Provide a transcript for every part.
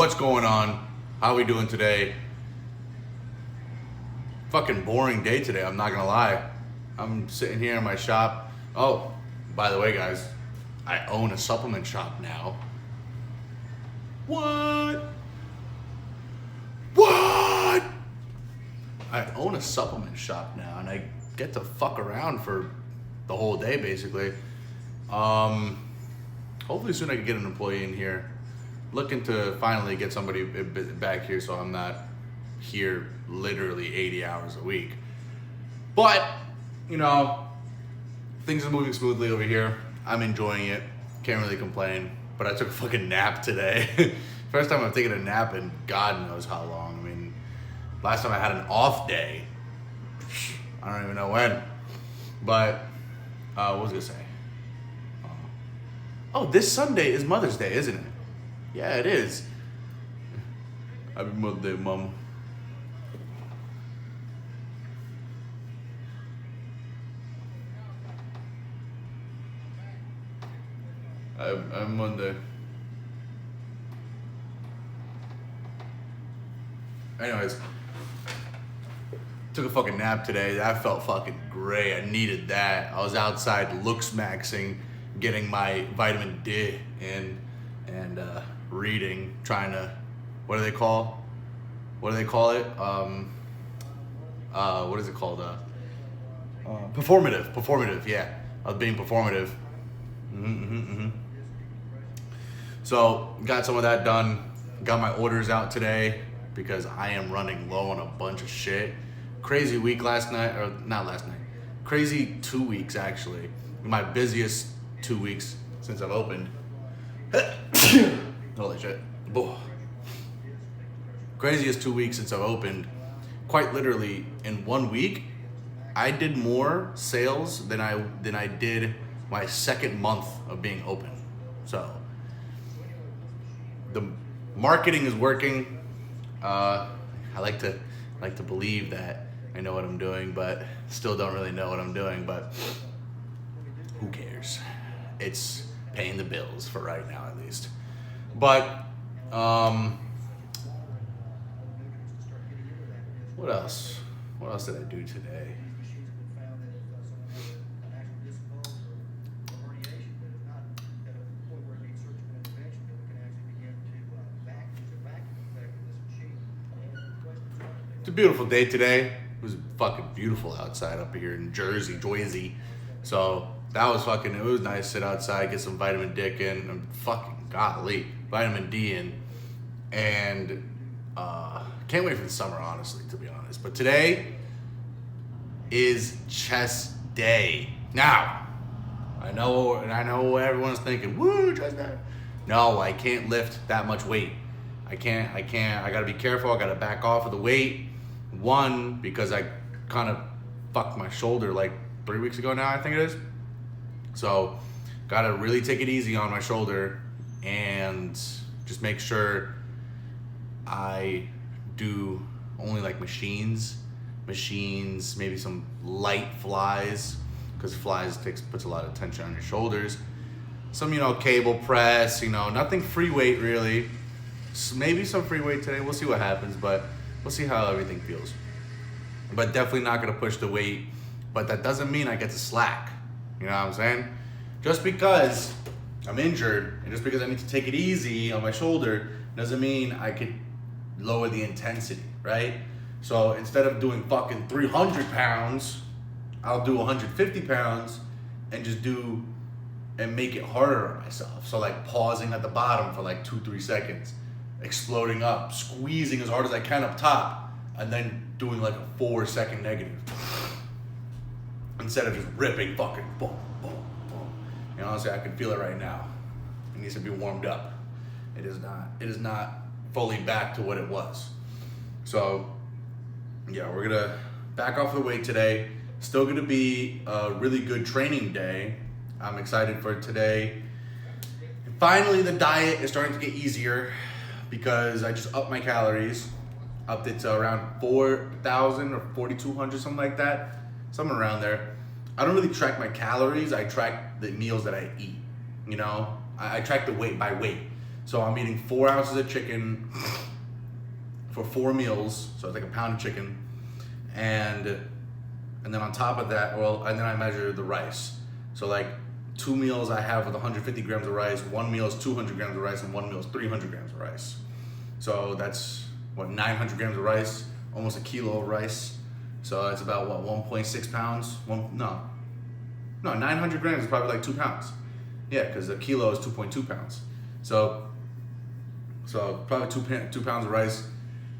What's going on? How we doing today? Fucking boring day today, I'm not gonna lie. I'm sitting here in my shop. Oh, by the way, guys, I own a supplement shop now. What? What? I own a supplement shop now, and I get to fuck around for the whole day, basically. Hopefully soon I can get an employee in here. Looking to finally get somebody back here so I'm not here literally 80 hours a week. But, you know, things are moving smoothly over here. I'm enjoying it. Can't really complain. But I took a fucking nap today. First time I've taken a nap in God knows how long. I mean, last time I had an off day, I don't even know when. But, what was I gonna say? Oh, this Sunday is Mother's Day, isn't it? Yeah, it is. Happy Mother's Day, Mom. I'm Monday. Anyways, took a fucking nap today. That felt fucking great. I needed that. I was outside looks maxing, getting my vitamin D in, and reading, trying to, what do they call it? What is it called? Performative, yeah. I was being performative. So, got some of that done. Got my orders out today because I am running low on a bunch of shit. Crazy week last night, or not last night. Crazy 2 weeks, actually. My busiest 2 weeks since I've opened. Holy shit. Craziest 2 weeks since I've opened. Quite literally, in 1 week, I did more sales than I did my second month of being open. So, the marketing is working. I like to believe that I know what I'm doing, but still don't really know what I'm doing. But who cares? It's paying the bills for right now, at least. But what else? What else did I do today? It's a beautiful day today. It was fucking beautiful outside up here in Jersey. So that was fucking, it was nice to sit outside, get some vitamin D in, and fucking golly, vitamin D in. And can't wait for the summer, honestly, to be honest. But today is chest day. Now, I know what everyone's thinking, woo, chest day. No, I can't lift that much weight. I can't, I gotta be careful, I gotta back off of the weight. One, because I kind of fucked my shoulder like 3 weeks ago now, I think it is. So, gotta really take it easy on my shoulder and just make sure I do only like machines, maybe some light flies, because flies puts a lot of tension on your shoulders. Some, cable press, nothing free weight really. Maybe some free weight today, we'll see what happens, but we'll see how everything feels. But definitely not gonna push the weight, but that doesn't mean I get to slack. You know what I'm saying? Just because I'm injured and just because I need to take it easy on my shoulder doesn't mean I could lower the intensity, right? So instead of doing fucking 300 pounds, I'll do 150 pounds and just make it harder on myself. So like pausing at the bottom for like 2-3 seconds, exploding up, squeezing as hard as I can up top, and then doing like a 4-second negative. Instead of just ripping fucking boom, boom, boom. And honestly, I can feel it right now. It needs to be warmed up. It is not fully back to what it was. So, yeah, we're gonna back off the weight today. Still gonna be a really good training day. I'm excited for today. And finally, the diet is starting to get easier because I just upped my calories. Upped it to around 4,000 or 4,200, something like that. Somewhere around there. I don't really track my calories. I track the meals that I eat. I track the weight by weight. So I'm eating 4 ounces of chicken for 4 meals. So it's like a pound of chicken. And then on top of that, and then I measure the rice. So like 2 meals I have with 150 grams of rice, 1 meal is 200 grams of rice, and 1 meal is 300 grams of rice. So that's 900 grams of rice, almost a kilo of rice. So it's about 1.6 pounds? 900 grams is probably like 2 pounds. Yeah, because a kilo is 2.2 pounds. So probably 2 pounds of rice.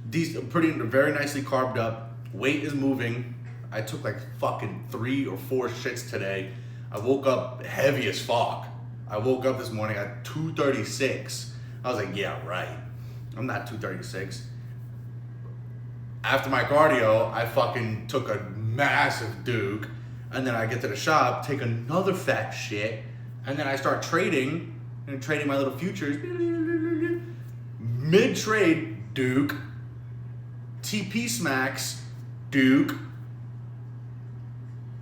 Very nicely carved up. Weight is moving. I took like fucking 3 or 4 shits today. I woke up heavy as fuck. I woke up this morning at 236. I was like, yeah, right. I'm not 236. After my cardio, I fucking took a massive Duke, and then I get to the shop, take another fat shit, and then I start trading my little futures. Mid-trade, Duke. TP smacks, Duke.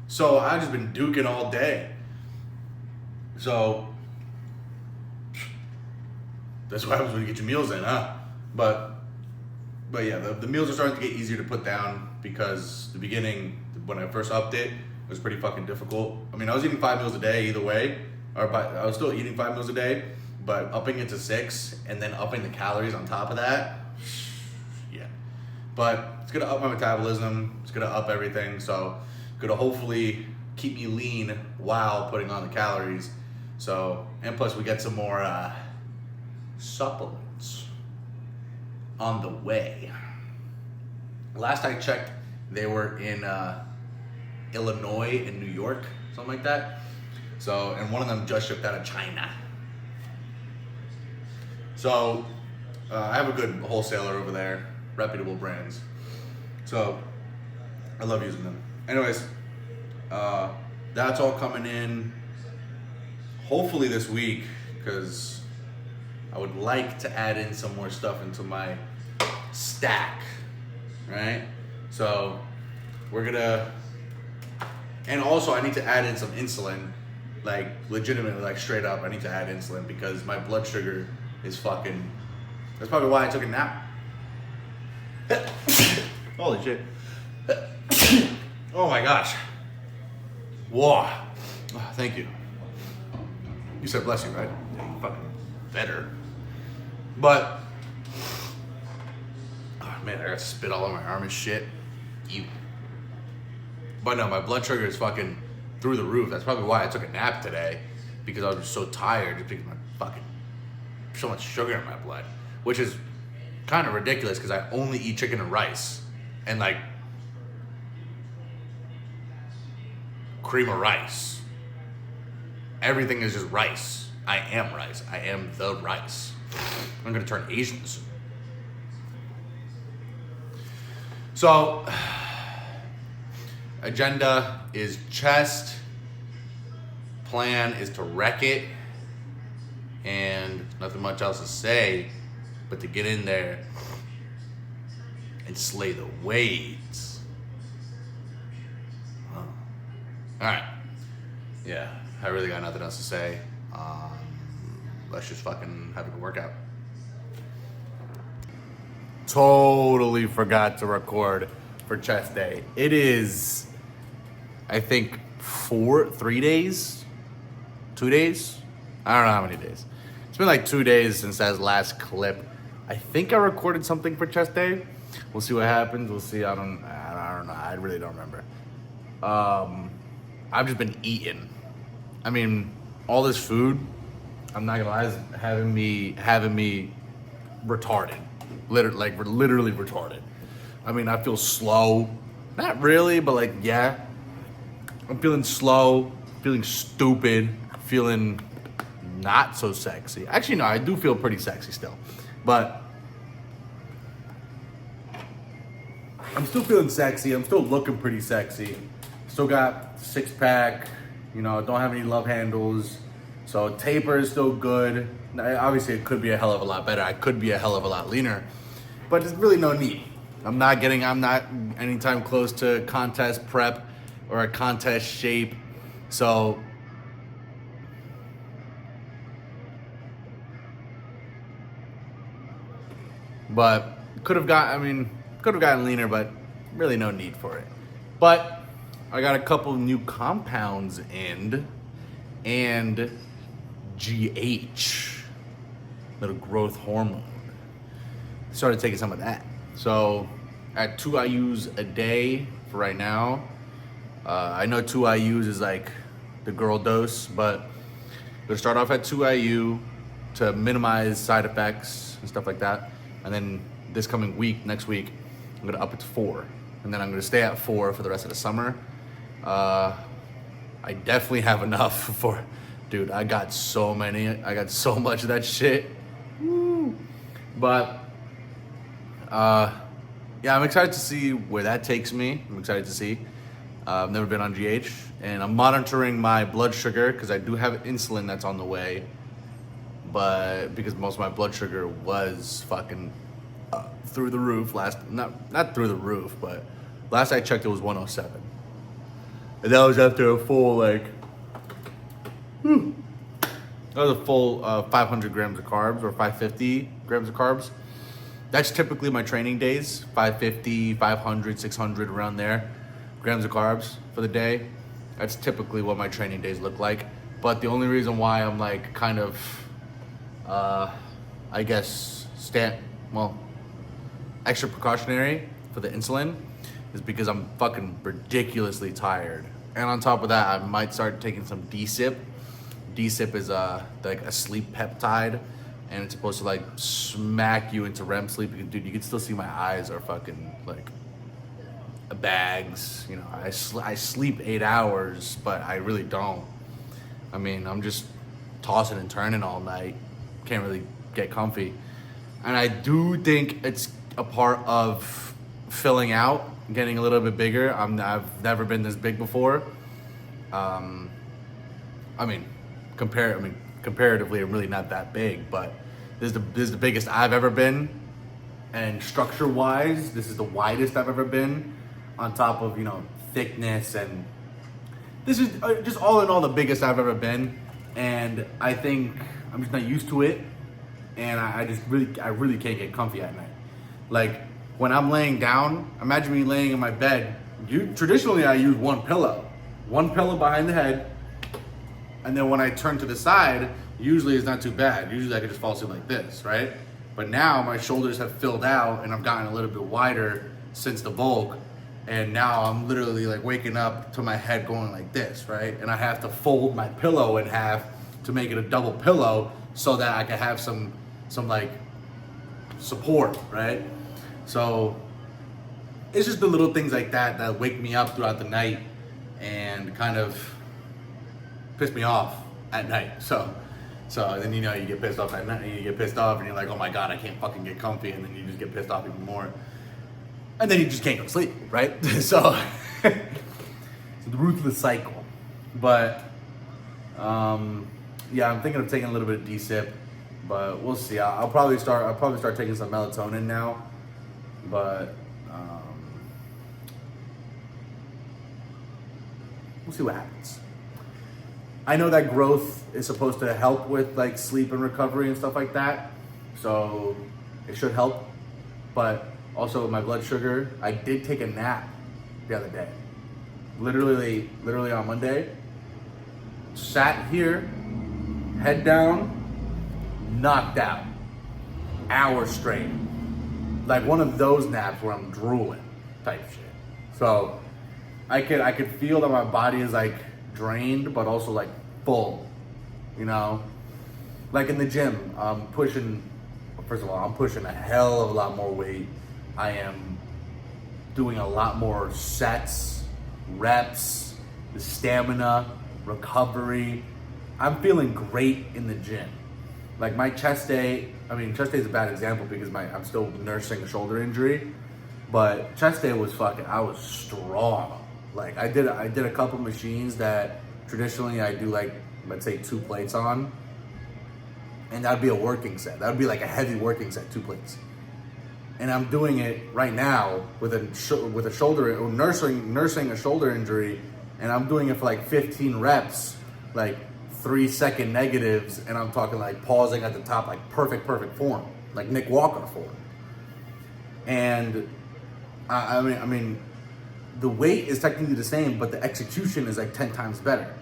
So I've just been duking all day. So that's what happens when you get your meals in, huh? But yeah, the meals are starting to get easier to put down because the beginning, when I first upped it, was pretty fucking difficult. I mean, I was eating 5 meals a day either way, I was still eating 5 meals a day, but upping it to 6 and then upping the calories on top of that, yeah. But it's gonna up my metabolism, it's gonna up everything, so gonna hopefully keep me lean while putting on the calories. So, and plus we get some more supplements on the way. Last I checked, they were in Illinois and New York, something like that. So, and one of them just shipped out of China. So, I have a good wholesaler over there, reputable brands. So, I love using them. Anyways, that's all coming in hopefully this week, because I would like to add in some more stuff into my stack, right? So we're gonna, and also I need to add in some insulin, like legitimately, like straight up, I need to add insulin because my blood sugar is fucking, that's probably why I took a nap. Holy shit. Oh my gosh. Whoa. Oh, thank you. You said bless you, right? Yeah, you fucking better. But, oh man, I got spit all on my arm and shit. You. But no, my blood sugar is fucking through the roof. That's probably why I took a nap today, because I was just so tired just because my fucking, so much sugar in my blood, which is kind of ridiculous because I only eat chicken and rice and like cream of rice. Everything is just rice. I am rice. I am the rice. I'm gonna turn Asian soon. So, agenda is chest. Plan is to wreck it. And nothing much else to say, but to get in there and slay the weights. Huh. All right. Yeah, I really got nothing else to say. Let's just fucking have a good workout. Totally forgot to record for chest day. It is, I think, 3 days? 2 days? I don't know how many days. It's been like 2 days since that last clip. I think I recorded something for chest day. We'll see what happens. We'll see. I don't know. I really don't remember. I've just been eating. I mean, all this food, I'm not gonna lie, is having me retarded. Literally retarded. I mean, I feel slow. Not really, but like, yeah. I'm feeling slow, feeling stupid, feeling not so sexy. Actually, no, I do feel pretty sexy still. But I'm still feeling sexy. I'm still looking pretty sexy. Still got 6-pack. You know, don't have any love handles. So taper is still good. Obviously, it could be a hell of a lot better. I could be a hell of a lot leaner. But there's really no need. I'm not anytime close to contest prep or a contest shape. So But could have gotten leaner, but really no need for it. But I got a couple new compounds in, and GH, little growth hormone. Started taking some of that. So at 2 IUs a day for right now. I know 2 IUs is like the girl dose, but I'm gonna start off at 2 IU to minimize side effects and stuff like that. And then this coming week, next week, I'm gonna up it to 4. And then I'm gonna stay at 4 for the rest of the summer. I definitely have enough for, dude, I got so much of that shit. Woo. But, yeah, I'm excited to see where that takes me. I'm excited to see. I've never been on GH, and I'm monitoring my blood sugar because I do have insulin that's on the way. But because most of my blood sugar was fucking through the roof not through the roof, but last I checked it was 107. And that was after a full that was a full 500 grams of carbs or 550 grams of carbs. That's typically my training days, 550, 500, 600 around there. Grams of carbs for the day. That's typically what my training days look like. But the only reason why I'm like kind of, I guess, extra precautionary for the insulin is because I'm fucking ridiculously tired. And on top of that, I might start taking some D-Sip. D-Sip is like a sleep peptide, and it's supposed to like smack you into REM sleep. Dude, you can still see my eyes are fucking like bags. You know, I sleep 8 hours, but I really don't. I mean, I'm just tossing and turning all night. Can't really get comfy. And I do think it's a part of filling out, getting a little bit bigger. I've never been this big before. Comparatively, I'm really not that big, but this is the biggest I've ever been. And structure-wise, this is the widest I've ever been. On top of, you know, thickness, and this is just all in all the biggest I've ever been. And I think I'm just not used to it, and I really can't get comfy at night. Like when I'm laying down, imagine me laying in my bed. Traditionally I use one pillow behind the head, and then when I turn to the side, usually it's not too bad. Usually I can just fall asleep like this, right? But now my shoulders have filled out, and I've gotten a little bit wider since the bulk. And now I'm literally like waking up to my head going like this, right? And I have to fold my pillow in half to make it a double pillow so that I can have some like support, right? So it's just the little things like that wake me up throughout the night and kind of piss me off at night. So then, you know, you get pissed off at night, and you get pissed off and you're like, oh my God, I can't fucking get comfy. And then you just get pissed off even more. And then you just can't go to sleep, right? So it's the ruthless cycle. But yeah, I'm thinking of taking a little bit of D-Sip, but we'll see. I'll probably start taking some melatonin now, but we'll see what happens. I know that growth is supposed to help with like sleep and recovery and stuff like that, so it should help. But also with my blood sugar, I did take a nap the other day. Literally on Monday. Sat here, head down, knocked out. Hours straight. Like one of those naps where I'm drooling type shit. So I could feel that my body is like drained, but also like full, you know? Like in the gym, I'm pushing a hell of a lot more weight. I am doing a lot more sets, reps, the stamina, recovery. I'm feeling great in the gym. Like my chest day is a bad example because I'm still nursing a shoulder injury, but chest day was I was strong. Like I did a couple machines that traditionally I do like, let's say 2 plates on, and that'd be a working set. That'd be like a heavy working set, 2 plates. And I'm doing it right now with a shoulder, nursing a shoulder injury, and I'm doing it for like 15 reps, like 3-second negatives, and I'm talking like pausing at the top, like perfect form, like Nick Walker form. And I mean, the weight is technically the same, but the execution is like 10 times better.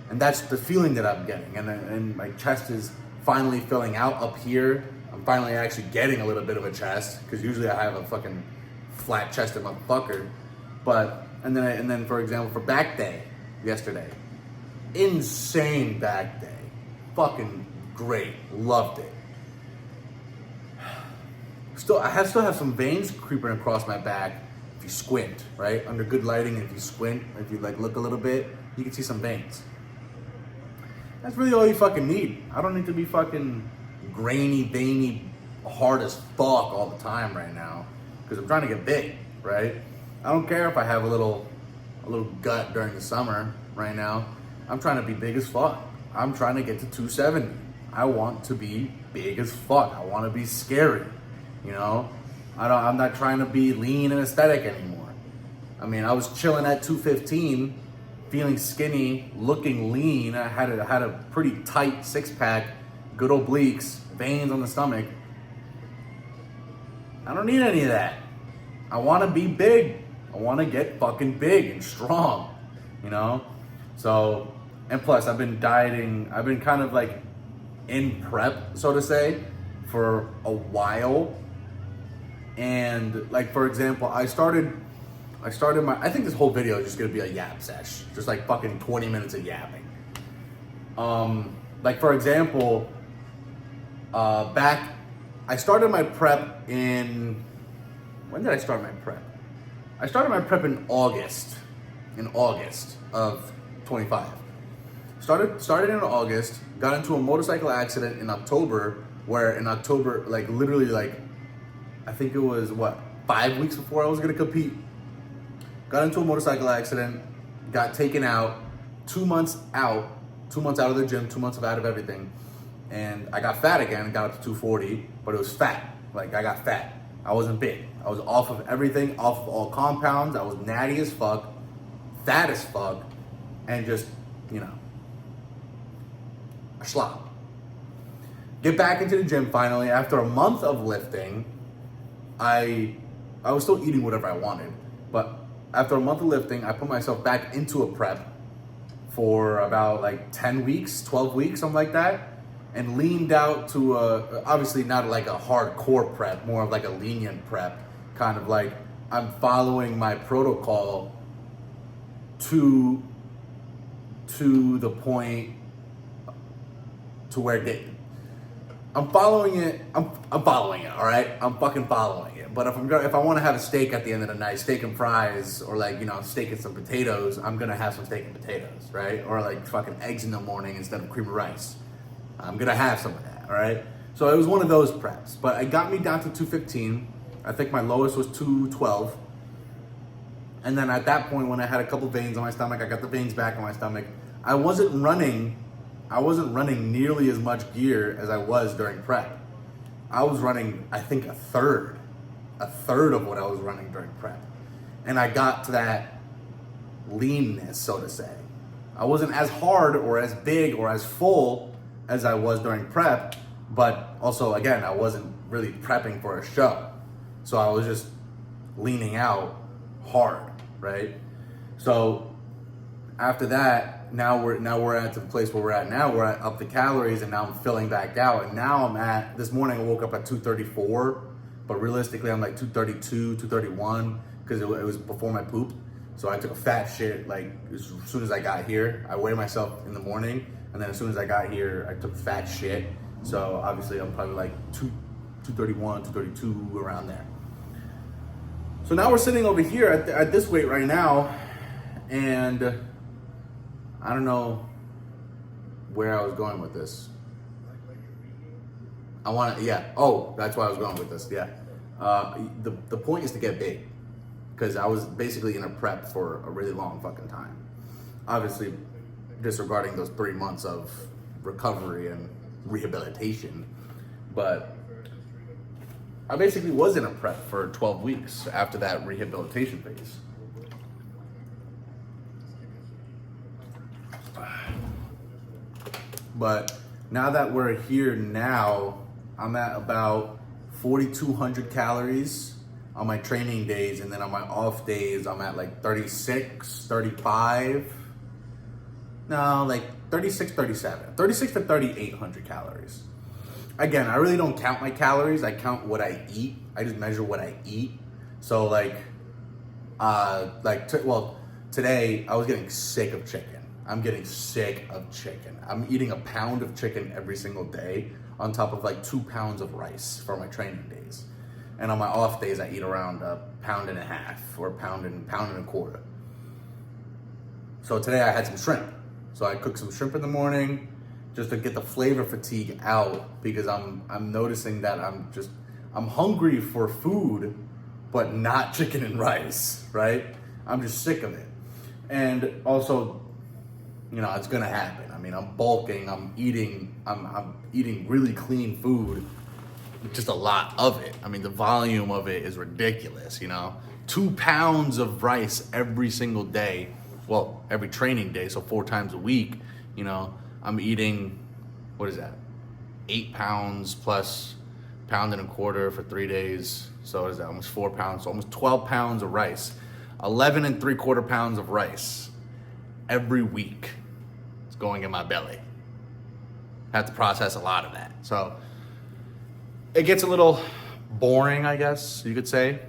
And that's the feeling that I'm getting. And my chest is finally filling out up here. I'm finally actually getting a little bit of a chest, because usually I have a fucking flat chested motherfucker. But, and then for example, for back day yesterday, insane back day. Fucking great. Loved it. I still have some veins creeping across my back if you squint, right? Under good lighting, if you squint, if you like look a little bit, you can see some veins. That's really all you fucking need. I don't need to be fucking grainy, veiny, hard as fuck all the time right now, because I'm trying to get big, right? I don't care if I have a little gut during the summer right now. I'm trying to be big as fuck. I'm trying to get to 270. I want to be big as fuck. I want to be scary. You know, I'm not trying to be lean and aesthetic anymore. I mean, I was chilling at 215, feeling skinny, looking lean. I had a pretty tight six pack, good obliques, veins on the stomach. I don't need any of that. I want to be big. I want to get fucking big and strong, you know? So, and plus I've been dieting. I've been kind of like in prep, so to say, for a while. And like, for example, I started I think this whole video is just gonna be a yap sesh, just like fucking 20 minutes of yapping. Like for example, I started my prep when did I start my prep? I started my prep in August of 25. Started in August, got into a motorcycle accident in October, like literally like, I think it was 5 weeks before I was gonna compete. Got into a motorcycle accident, got taken out, 2 months out of the gym, 2 months out of everything. And I got fat again and got up to 240, but it was fat. Like I got fat. I wasn't big. I was off of everything, off of all compounds. I was natty as fuck, fat as fuck, and just, you know, a schlop. Get back into the gym finally after a month of lifting. I was still eating whatever I wanted, but after a month of lifting, I put myself back into a prep for about like 10 weeks, 12 weeks, something like that, and leaned out to obviously not like a hardcore prep, more of like a lenient prep, kind of like I'm following my protocol to the point to where I'm following it, all right? I'm fucking following it. But if I want to have a steak at the end of the night, steak and fries, or like, you know, steak and some potatoes, I'm gonna have some steak and potatoes, right? Or like fucking eggs in the morning instead of cream of rice. I'm gonna have some of that, all right? So it was one of those preps, but it got me down to 215. I think my lowest was 212. And then at that point, when I had a couple veins on my stomach, I got the veins back on my stomach. I wasn't running nearly as much gear as I was during prep. I was running, I think, a third of what I was running during prep. And I got to that leanness, so to say. I wasn't as hard or as big or as full as I was during prep, but also, again, I wasn't really prepping for a show. So I was just leaning out hard, right? So after that, now we're at the place where we're at now. We're at up the calories, and now I'm filling back out. And now I'm at, this morning I woke up at 234, but realistically I'm like 232, 231, because it was before my poop. So I took a fat shit like as soon as I got here. I weighed myself in the morning, and then as soon as I got here, I took fat shit. So obviously I'm probably like 231, 232, around there. So now we're sitting over here at this weight right now, and I don't know where I was going with this. That's why I was going with this, yeah. The point is to get big, because I was basically in a prep for a really long fucking time. Obviously, disregarding those 3 months of recovery and rehabilitation, but I basically was in a prep for 12 weeks after that rehabilitation phase. But now that we're here now, I'm at about 4,200 calories. on my training days, and then on my off days, I'm at like 36, 35. No, like 36, 37. 36 to 3,800 calories. Again, I really don't count my calories. I count what I eat. I just measure what I eat. So today I was getting sick of chicken. I'm getting sick of chicken. I'm eating a pound of chicken every single day on top of like 2 pounds of rice for my training days. And on my off days, I eat around a pound and a half or a pound and a quarter. So today I had some shrimp. So I cooked some shrimp in the morning just to get the flavor fatigue out, because I'm noticing that I'm hungry for food, but not chicken and rice, right? I'm just sick of it. And also, it's gonna happen. I mean, I'm bulking, I'm eating really clean food, just a lot of it. I mean, the volume of it is ridiculous, 2 pounds of rice every single day. Well, every training day, so 4 times a week, I'm eating, 8 pounds plus pound and a quarter for 3 days. So what is that, almost 4 pounds, so almost 12 pounds of rice. 11 3/4 pounds of rice every week. It's going in my belly. I have to process a lot of that. So it gets a little boring, I guess you could say.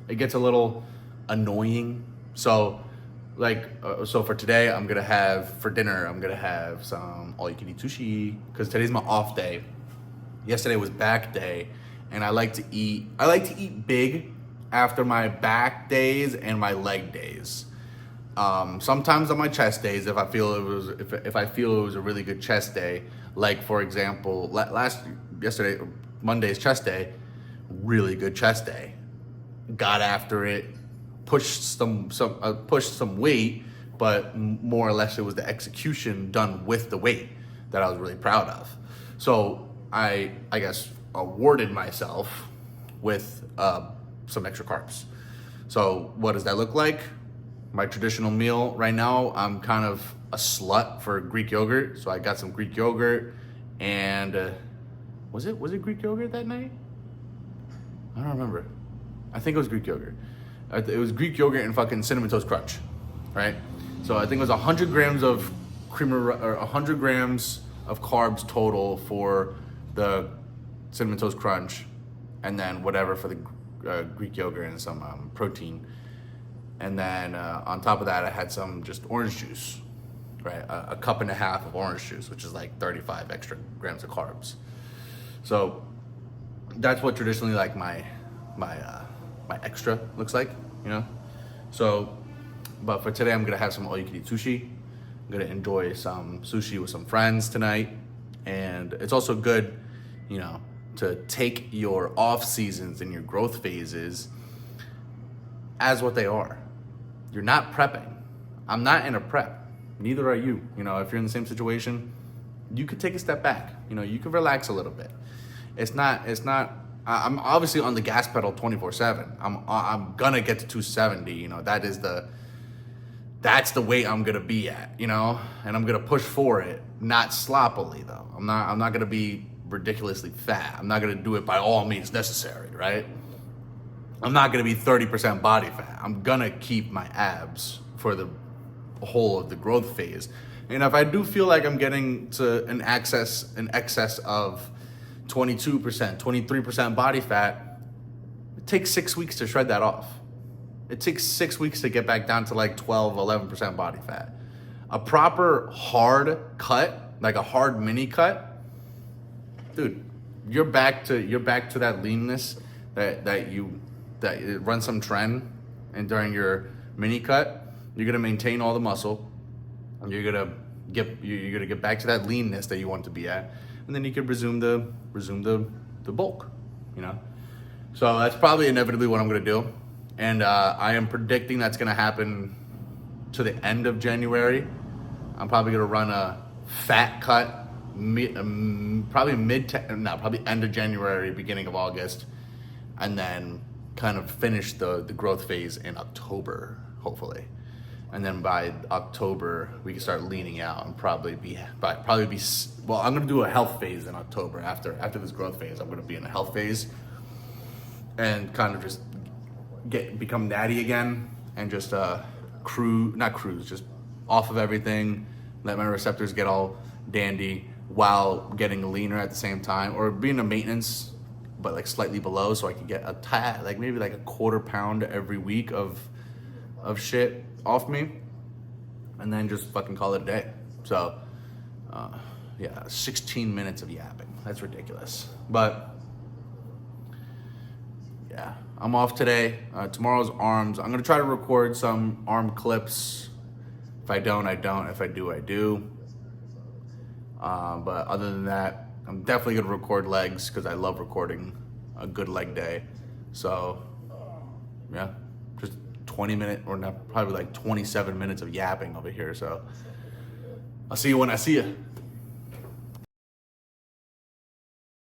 It gets a little annoying. So for today, for dinner, I'm gonna have some all-you-can-eat sushi, because today's my off day. Yesterday was back day, and I like to eat big after my back days and my leg days. Sometimes on my chest days, if I feel it was a really good chest day, like for example, Monday's chest day, really good chest day. Got after it, pushed some weight, but more or less it was the execution done with the weight that I was really proud of. So I guess awarded myself with some extra carbs. So what does that look like? My traditional meal right now, I'm kind of a slut for Greek yogurt. So I got some Greek yogurt, and was it Greek yogurt that night? I don't remember. I think it was Greek yogurt. It was Greek yogurt and fucking Cinnamon Toast Crunch, right? So I think it was 100 grams of creamer, or 100 grams of carbs total for the Cinnamon Toast Crunch, and then whatever for the Greek yogurt and some protein. And then on top of that, I had some just orange juice, right? A cup and a half of orange juice, which is like 35 extra grams of carbs. So that's what traditionally like my extra looks like, So, but for today, I'm gonna have some all-you-can-eat sushi. I'm gonna enjoy some sushi with some friends tonight, and it's also good, to take your off seasons and your growth phases as what they are. You're not prepping. I'm not in a prep. Neither are you. If you're in the same situation, you could take a step back. You could relax a little bit. It's not. I'm obviously on the gas pedal 24/7. I'm gonna get to 270. That's the weight I'm gonna be at. And I'm gonna push for it, not sloppily though. I'm not gonna be ridiculously fat. I'm not gonna do it by all means necessary, right? I'm not gonna be 30% body fat. I'm gonna keep my abs for the whole of the growth phase. And if I do feel like I'm getting to an excess of 22%, 23% body fat, it takes 6 weeks to shred that off. It takes 6 weeks to get back down to like 12, 11% body fat. A proper hard cut, like a hard mini cut, dude, you're back to that leanness that runs some trend, and during your mini cut, you're gonna maintain all the muscle, and you're gonna get back to that leanness that you want to be at, and then you can resume the bulk, So that's probably inevitably what I'm gonna do, and I am predicting that's gonna happen to the end of January. I'm probably gonna run a fat cut, probably end of January, beginning of August, and then kind of finish the growth phase in October, hopefully. And then by October, we can start leaning out and probably be, well, I'm gonna do a health phase in October. After this growth phase, I'm gonna be in a health phase and kind of just become natty again and just just off of everything, let my receptors get all dandy while getting leaner at the same time, or being a maintenance but like slightly below, so I can get a tad, like maybe like a quarter pound every week of shit off me, and then just fucking call it a day. So yeah, 16 minutes of yapping. That's ridiculous. But yeah, I'm off today. Tomorrow's arms. I'm gonna try to record some arm clips. If I don't, I don't. If I do, I do. But other than that, I'm definitely gonna record legs because I love recording a good leg day. So yeah, just 20-minute or not, probably like 27 minutes of yapping over here. So I'll see you when I see you.